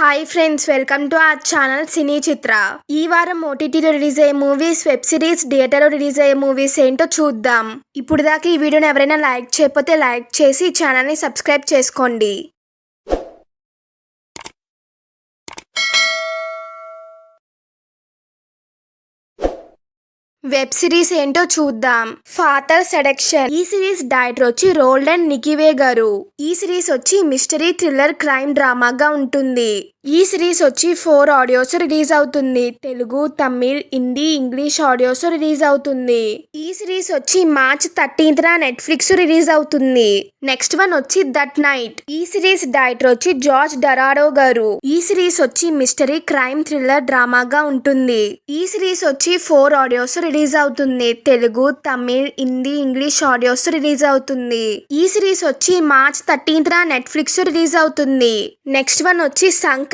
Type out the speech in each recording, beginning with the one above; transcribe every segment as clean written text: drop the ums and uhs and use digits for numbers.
Hi friends, welcome to our channel Cine Chitra. ఈ వారం ఓటీటీలో రిలీజ్ అయ్యే మూవీస్, వెబ్ సిరీస్, థియేటర్లో రిలీజ్ అయ్యే మూవీస్ ఏంటో చూద్దాం. ఇప్పుడు దాకా ఈ వీడియోని ఎవరైనా లైక్ చేయకపోతే లైక్ చేసి ఈ ఛానల్ని సబ్స్క్రైబ్ చేసుకోండి. వెబ్ సిరీస్ ఏంటో చూద్దాం. Father seduction. ఈ సిరీస్ డైరెక్టర్ వచ్చి రోల్డ్ అండ్ నికివే గారు. ఈ సిరీస్ వచ్చి మిస్టరీ, థ్రిల్లర్, క్రైమ్ డ్రామాగా ఉంటుంది. ఈ సిరీస్ వచ్చి 4 ఆడియోస్ రిలీజ్ అవుతుంది. Telugu, Tamil, Hindi, English audios release అవుతుంది. ఈ సిరీస్ వచ్చి మార్చ్ 13th నెట్ఫ్లిక్స్ రిలీజ్ అవుతుంది. నెక్స్ట్ వన్ వచ్చి దట్ నైట్. ఈ సిరీస్ డైరెక్టర్ వచ్చి జార్జ్ డరాడో గారు. ఈ సిరీస్ వచ్చి మిస్టరీ, క్రైమ్, థ్రిల్లర్, డ్రామాగా ఉంటుంది. ఈ సిరీస్ వచ్చి 4 ఆడియోస్ రిలీజ్ అవుతుంది. Telugu, Tamil, Hindi, English audios release అవుతుంది. ఈ సిరీస్ వచ్చి మార్చ్ 13th నెట్ఫ్లిక్స్ రిలీజ్ అవుతుంది. నెక్స్ట్ వన్ వచ్చి సంకల్ప్.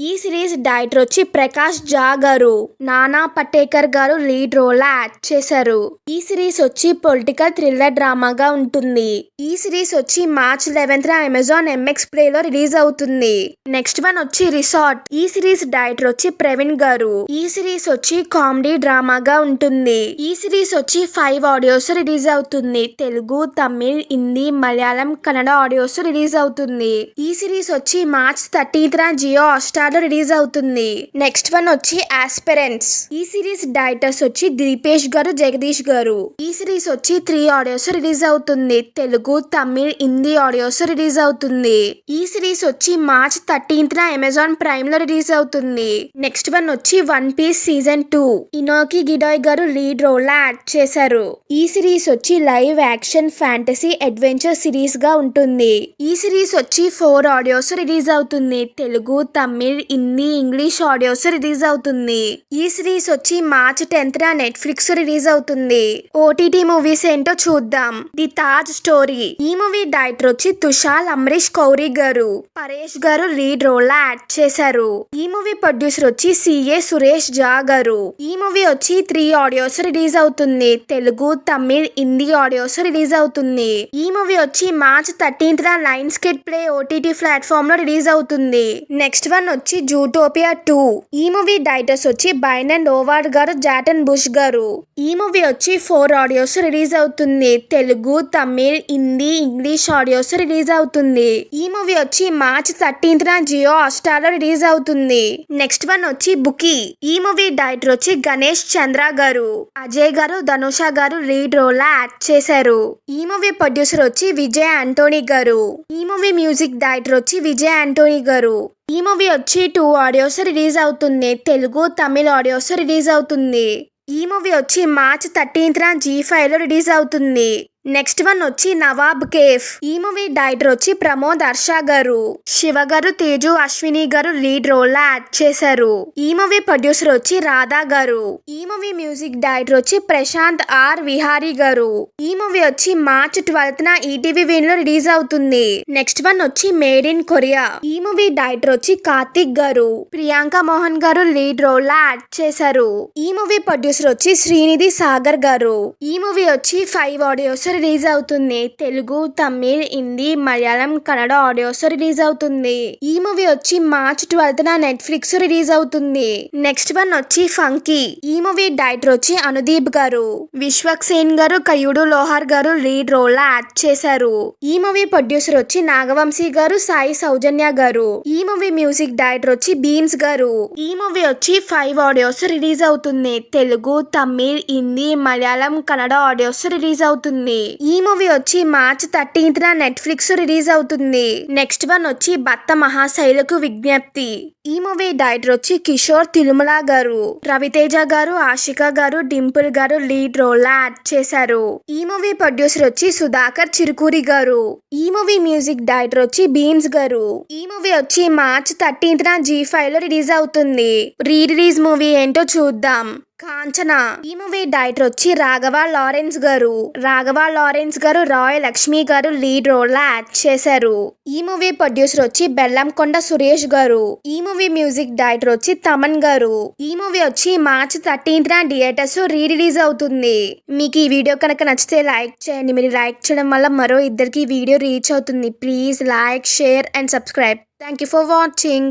ఈ సిరీస్ డైరెక్టర్ వచ్చి ప్రకాష్ జా గారు. నానా పటేకర్ గారు లీడ్ రోల్ యాక్ట్ చేశారు. ఈ సిరీస్ వచ్చి పొలిటికల్ థ్రిల్లర్ డ్రామాగా ఉంటుంది. ఈ సిరీస్ వచ్చి March 11th Amazon MX Play లో రిలీజ్ అవుతుంది. నెక్స్ట్ వన్ వచ్చి రిసార్ట్. ఈ సిరీస్ డైరెక్టర్ వచ్చి ప్రవీణ్ గారు. ఈ సిరీస్ వచ్చి కామెడీ డ్రామాగా ఉంటుంది. ఈ సిరీస్ వచ్చి 5 ఆడియోస్ రిలీజ్ అవుతుంది. తెలుగు, తమిళ్, హిందీ, మలయాళం, కన్నడ ఆడియోస్ రిలీజ్ అవుతుంది. ఈ సిరీస్ వచ్చి మార్చ్ 13th జియో హాట్‌స్టార్ లో రిలీజ్ అవుతుంది. నెక్స్ట్ వన్ వచ్చి ఆస్పిరెంట్స్. ఈ సిరీస్ డైరెక్టర్స్ వచ్చి దీపేష్ గారు, జగదీష్ గారు. ఈ సిరీస్ వచ్చి 3 ఆడియోస్ రిలీజ్ అవుతుంది. తెలుగు, తమిళ్, హిందీ ఆడియోస్ రిలీజ్ అవుతుంది. ఈ సిరీస్ వచ్చి మార్చ్ 13th అమెజాన్ ప్రైమ్ లో రిలీజ్ అవుతుంది. నెక్స్ట్ వన్ వచ్చి వన్ పీస్ సీజన్ 2. ఇనోకి గిడాయ్ గారు లీడ్ రోల్ లో యాక్ట్ చేశారు. ఈ సిరీస్ వచ్చి live action fantasy adventure series గా ఉంటుంది. ఈ సిరీస్ వచ్చి 4 ఆడియోస్ రిలీజ్ అవుతుంది. Telugu, Tamil, Hindi, English audios release అవుతుంది. ఈ సిరీస్ వచ్చి మార్చ్ 10th నెట్ఫ్లిక్స్ రిలీజ్ అవుతుంది. ఓటీటీ మూవీస్ ఏంటో చూద్దాం. The Taj story. ఈ మూవీ డైరెక్టర్ వచ్చి తుషాల్ అమరీష్ కౌరి గారు. పరేష్ గారు లీడ్ రోల్ లో యాక్ట్ చేశారు. ఈ మూవీ ప్రొడ్యూసర్ వచ్చి CA సురేష్ జా గారు. ఈ మూవీ వచ్చి 3 ఆడియోస్ రిలీజ్ అవుతుంది. తెలుగు, తమిళ్, హిందీ ఆడియోస్ రిలీజ్ అవుతుంది. ఈ మూవీ వచ్చి March 13th Lions gate play OTT platform లో రిలీజ్ అవుతుంది. నెక్స్ట్ వన్ వచ్చి జూటోపియా 2. ఈ మూవీ డైరెక్టర్స్ వచ్చి బైన్ అండ్ ఓవార్డ్ గారు, జాటన్ బుష్ గారు. ఈ మూవీ వచ్చి 4 ఆడియోస్ రిలీజ్ అవుతుంది. Telugu, Tamil, Hindi, English audios release అవుతుంది. ఈ మూవీ వచ్చి మార్చ్ 13th జియో హాట్‌స్టార్ లో రిలీజ్ అవుతుంది. నెక్స్ట్ వన్ వచ్చి బుకీ. ఈ మూవీ డైరెక్టర్ వచ్చి గణేష్ చంద్ర గారు. అజయ్ గారు, ధనుష గారు లీడ్ రోల్ లో యాక్ట్ చేశారు. ఈ మూవీ ప్రొడ్యూసర్ వచ్చి విజయ్ ఆంటోనీ గారు. ఈ మూవీ మ్యూజిక్ డైరెక్టర్ వచ్చి విజయ్ ఆంటోనీ గారు. ఈ మూవీ వచ్చి 2 ఆడియోస్ రిలీజ్ అవుతుంది. తెలుగు, తమిళ్ ఆడియోస్ రిలీజ్ అవుతుంది. ఈ మూవీ వచ్చి మార్చ్ 13th G5 లో రిలీజ్ అవుతుంది. నెక్స్ట్ వన్ వచ్చి నవాబ్ కేఫ్. ఈ మూవీ డైరెక్టర్ వచ్చి ప్రమోద్ హర్ష గారు. శివ గారు, తేజు, అశ్విని గారు లీడ్ రోల్ లో యాక్ట్ చేశారు. ఈ మూవీ ప్రొడ్యూసర్ వచ్చి రాధా గారు. ఈ మూవీ మ్యూజిక్ డైరెక్టర్ వచ్చి ప్రశాంత్ R విహారీ గారు. ఈ మూవీ వచ్చి మార్చ్ 12th ETV విన్ లో రిలీజ్ అవుతుంది. నెక్స్ట్ వన్ వచ్చి మేడ్ ఇన్ కొరియా. ఈ మూవీ డైరెక్టర్ వచ్చి కార్తిక్ గారు. ప్రియాంక మోహన్ గారు లీడ్ రోల్ లో యాక్ట్ చేశారు. ఈ మూవీ ప్రొడ్యూసర్ వచ్చి శ్రీనిధి సాగర్ గారు. ఈ మూవీ వచ్చి 5 ఆడియోస్ రిలీజ్ అవుతుంది. తెలుగు, తమిళ్, హిందీ, మలయాళం, కన్నడ ఆడియోస్ రిలీజ్ అవుతుంది. ఈ మూవీ వచ్చి మార్చ్ 12th నెట్ఫ్లిక్స్ రిలీజ్ అవుతుంది. నెక్స్ట్ వన్ వచ్చి ఫంకీ. ఈ మూవీ డైరెక్టర్ వచ్చి అనుదీప్ గారు. విశ్వక్ సేన్ గారు, కయుడు లోహార్ గారు లీడ్ రోల్ లో యాక్ట్ చేశారు. ఈ మూవీ ప్రొడ్యూసర్ వచ్చి నాగవంశీ గారు, సాయి సౌజన్య గారు. ఈ మూవీ మ్యూజిక్ డైరెక్టర్ వచ్చి బీమ్స్ గారు. ఈ మూవీ వచ్చి 5 ఆడియోస్ రిలీజ్ అవుతుంది. తెలుగు, తమిళ్, హిందీ, మలయాళం, కన్నడ ఆడియోస్ రిలీజ్ అవుతుంది. ఈ మూవీ వచ్చి మార్చ్ 13th నెట్ఫ్లిక్స్ రిలీజ్ అవుతుంది. నెక్స్ట్ వన్ వచ్చి భర్త మహాశైలకు విజ్ఞప్తి. ఈ మూవీ డైరెక్టర్ వచ్చి కిషోర్ తిరుమల గారు. రవితేజ గారు, ఆషికా గారు, డింపుల్ గారు లీడ్ రోల్ లో యాక్ట్ చేశారు. ఈ మూవీ ప్రొడ్యూసర్ వచ్చి సుధాకర్ చిరుకూరి గారు. ఈ మూవీ మ్యూజిక్ డైరెక్టర్ వచ్చి బీమ్స్ గారు. ఈ మూవీ వచ్చి మార్చ్ 13th G5 లో రిలీజ్ అవుతుంది. రీ రిలీజ్ మూవీ ఏంటో చూద్దాం. కాంచనా. ఈ మూవీ డైరెక్టర్ వచ్చి రాఘవ లారెన్స్ గారు. రాఘవ లారెన్స్ గారు, రాయ్ లక్ష్మి గారు లీడ్ రోల్ లో యాక్ట్ చేశారు. ఈ మూవీ ప్రొడ్యూసర్ వచ్చి బెల్లంకొండ సురేష్ గారు. ఈ మూవీ మ్యూజిక్ డైరెక్టర్ వచ్చి తమన్ గారు. ఈ మూవీ వచ్చి March 13th theatres re release అవుతుంది. మీకు ఈ వీడియో కనుక నచ్చితే లైక్ చేయండి. మీరు లైక్ చేయడం వల్ల మరో ఇద్దరికి వీడియో రీచ్ అవుతుంది. Please like, share and subscribe. Thank you for watching.